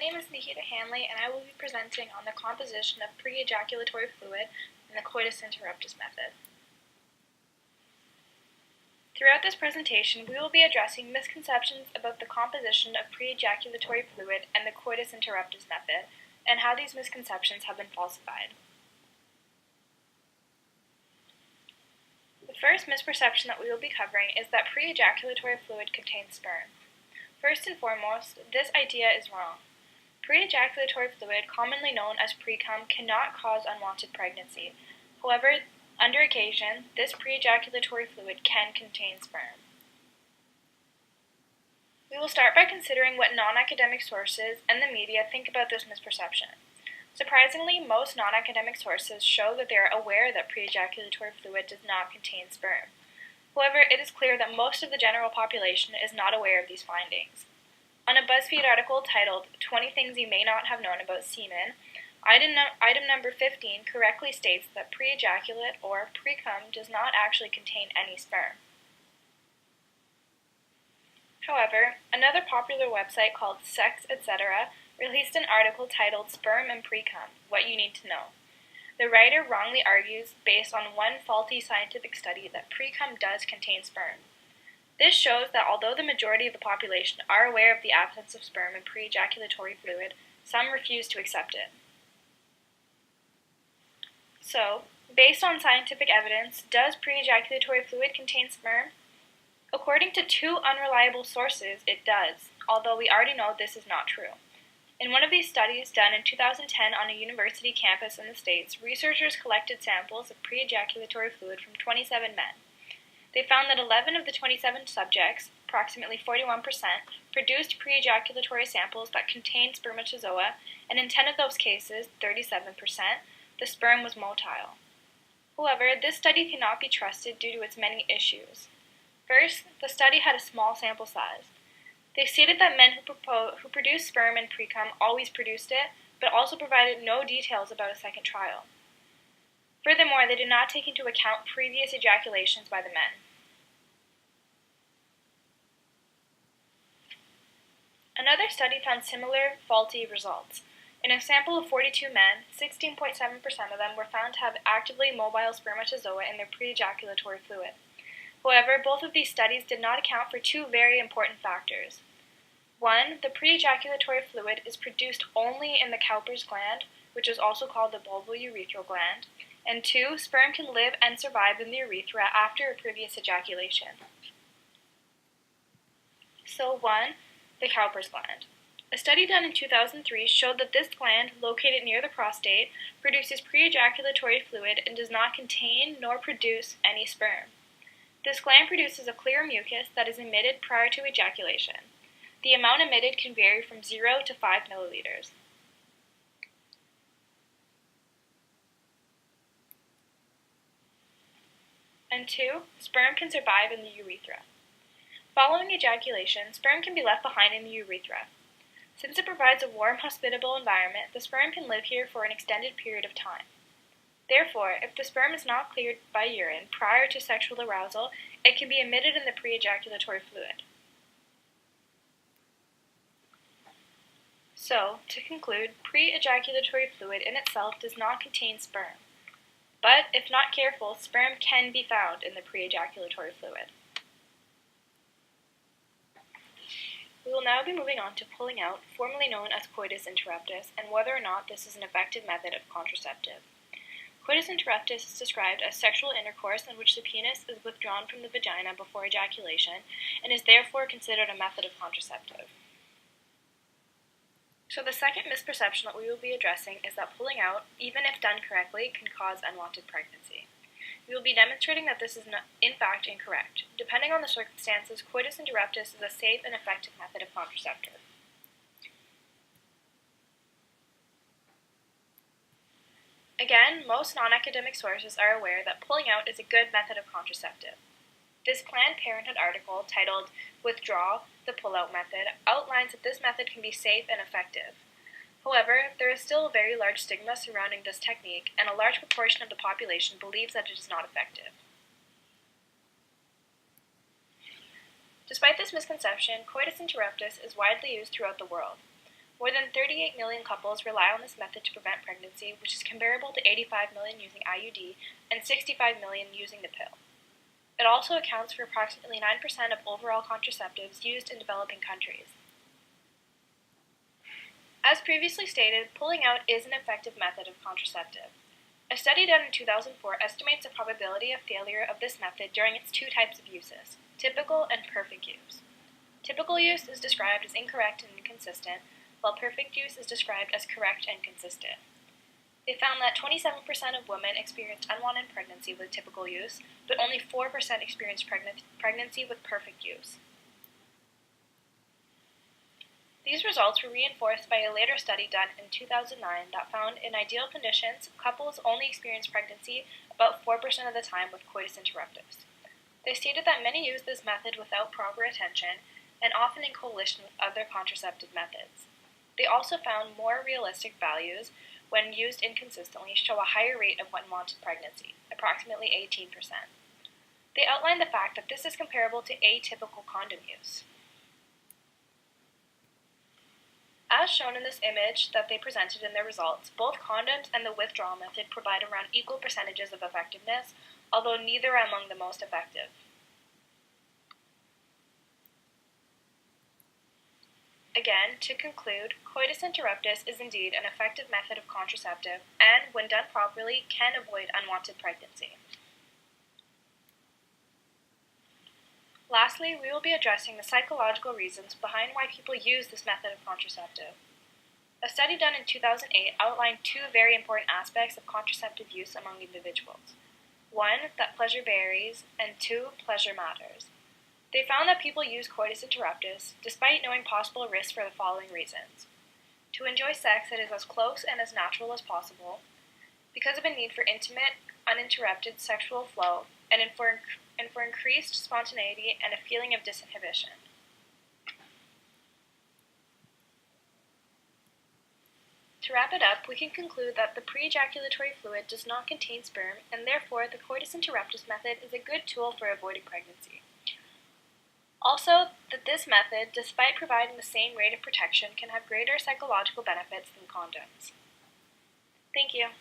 name is Nikita Hanley, and I will be presenting on the composition of pre-ejaculatory fluid and the coitus interruptus method. Throughout this presentation, we will be addressing misconceptions about the composition of pre-ejaculatory fluid and the coitus interruptus method, and how these misconceptions have been falsified. The first misperception that we will be covering is that pre-ejaculatory fluid contains sperm. First and foremost, this idea is wrong. Pre-ejaculatory fluid, commonly known as pre-cum, cannot cause unwanted pregnancy. However, under occasion, this pre-ejaculatory fluid can contain sperm. We will start by considering what non-academic sources and the media think about this misperception. Surprisingly, most non-academic sources show that they are aware that pre-ejaculatory fluid does not contain sperm. However, it is clear that most of the general population is not aware of these findings. On a BuzzFeed article titled 20 Things You May Not Have Known About Semen, item number 15 correctly states that pre-ejaculate or pre-cum does not actually contain any sperm. However, another popular website called Sexuality released an article titled Sperm and Pre-cum, What You Need to Know. The writer wrongly argues, based on one faulty scientific study, that pre-cum does contain sperm. This shows that although the majority of the population are aware of the absence of sperm in pre-ejaculatory fluid, some refuse to accept it. So, based on scientific evidence, does pre-ejaculatory fluid contain sperm? According to two unreliable sources, it does, although we already know this is not true. In one of these studies done in 2010 on a university campus in the States, researchers collected samples of pre-ejaculatory fluid from 27 men. They found that 11 of the 27 subjects, approximately 41%, produced pre-ejaculatory samples that contained spermatozoa, and in 10 of those cases, 37%, the sperm was motile. However, this study cannot be trusted due to its many issues. First, the study had a small sample size. They stated that men who produced sperm and pre-cum always produced it, but also provided no details about a second trial. Furthermore, they did not take into account previous ejaculations by the men. Another study found similar faulty results. In a sample of 42 men, 16.7% of them were found to have actively mobile spermatozoa in their pre-ejaculatory fluid. However, both of these studies did not account for two very important factors. One, the pre-ejaculatory fluid is produced only in the Cowper's gland, which is also called the bulbourethral gland, and two, sperm can live and survive in the urethra after a previous ejaculation. So 1, the Cowper's gland. A study done in 2003 showed that this gland, located near the prostate, produces pre-ejaculatory fluid and does not contain nor produce any sperm. This gland produces a clear mucus that is emitted prior to ejaculation. The amount emitted can vary from 0 to 5 milliliters. And 2, sperm can survive in the urethra. Following ejaculation, sperm can be left behind in the urethra. Since it provides a warm, hospitable environment, the sperm can live here for an extended period of time. Therefore, if the sperm is not cleared by urine prior to sexual arousal, it can be emitted in the pre-ejaculatory fluid. So, to conclude, pre-ejaculatory fluid in itself does not contain sperm. But, if not careful, sperm can be found in the pre-ejaculatory fluid. We will now be moving on to pulling out, formerly known as coitus interruptus, and whether or not this is an effective method of contraceptive. Coitus interruptus is described as sexual intercourse in which the penis is withdrawn from the vagina before ejaculation and is therefore considered a method of contraceptive. So the second misperception that we will be addressing is that pulling out, even if done correctly, can cause unwanted pregnancy. We will be demonstrating that this is in fact incorrect. Depending on the circumstances, coitus interruptus is a safe and effective method of contraceptive. Again, most non-academic sources are aware that pulling out is a good method of contraceptive. This Planned Parenthood article, titled Withdraw, the Pull-Out Method, outlines that this method can be safe and effective. However, there is still a very large stigma surrounding this technique, and a large proportion of the population believes that it is not effective. Despite this misconception, coitus interruptus is widely used throughout the world. More than 38 million couples rely on this method to prevent pregnancy, which is comparable to 85 million using IUD and 65 million using the pill. It also accounts for approximately 9% of overall contraceptives used in developing countries. As previously stated, pulling out is an effective method of contraceptive. A study done in 2004 estimates the probability of failure of this method during its two types of uses, typical and perfect use. Typical use is described as incorrect and inconsistent, while perfect use is described as correct and consistent. They found that 27% of women experienced unwanted pregnancy with typical use, but only 4% experienced pregnancy with perfect use. These results were reinforced by a later study done in 2009 that found in ideal conditions, couples only experience pregnancy about 4% of the time with coitus interruptus. They stated that many use this method without proper attention and often in coalition with other contraceptive methods. They also found more realistic values when used inconsistently show a higher rate of unwanted pregnancy, approximately 18%. They outlined the fact that this is comparable to atypical condom use. As shown in this image that they presented in their results, both condoms and the withdrawal method provide around equal percentages of effectiveness, although neither are among the most effective. Again, to conclude, coitus interruptus is indeed an effective method of contraceptive and, when done properly, can avoid unwanted pregnancy. Lastly, we will be addressing the psychological reasons behind why people use this method of contraceptive. A study done in 2008 outlined two very important aspects of contraceptive use among individuals. One, that pleasure varies, and two, pleasure matters. They found that people use coitus interruptus despite knowing possible risks for the following reasons. To enjoy sex that is as close and as natural as possible, because of a need for intimate, uninterrupted sexual flow, and for increased spontaneity and a feeling of disinhibition. To wrap it up, we can conclude that the pre-ejaculatory fluid does not contain sperm, and therefore the coitus interruptus method is a good tool for avoiding pregnancy. Also, that this method, despite providing the same rate of protection, can have greater psychological benefits than condoms. Thank you.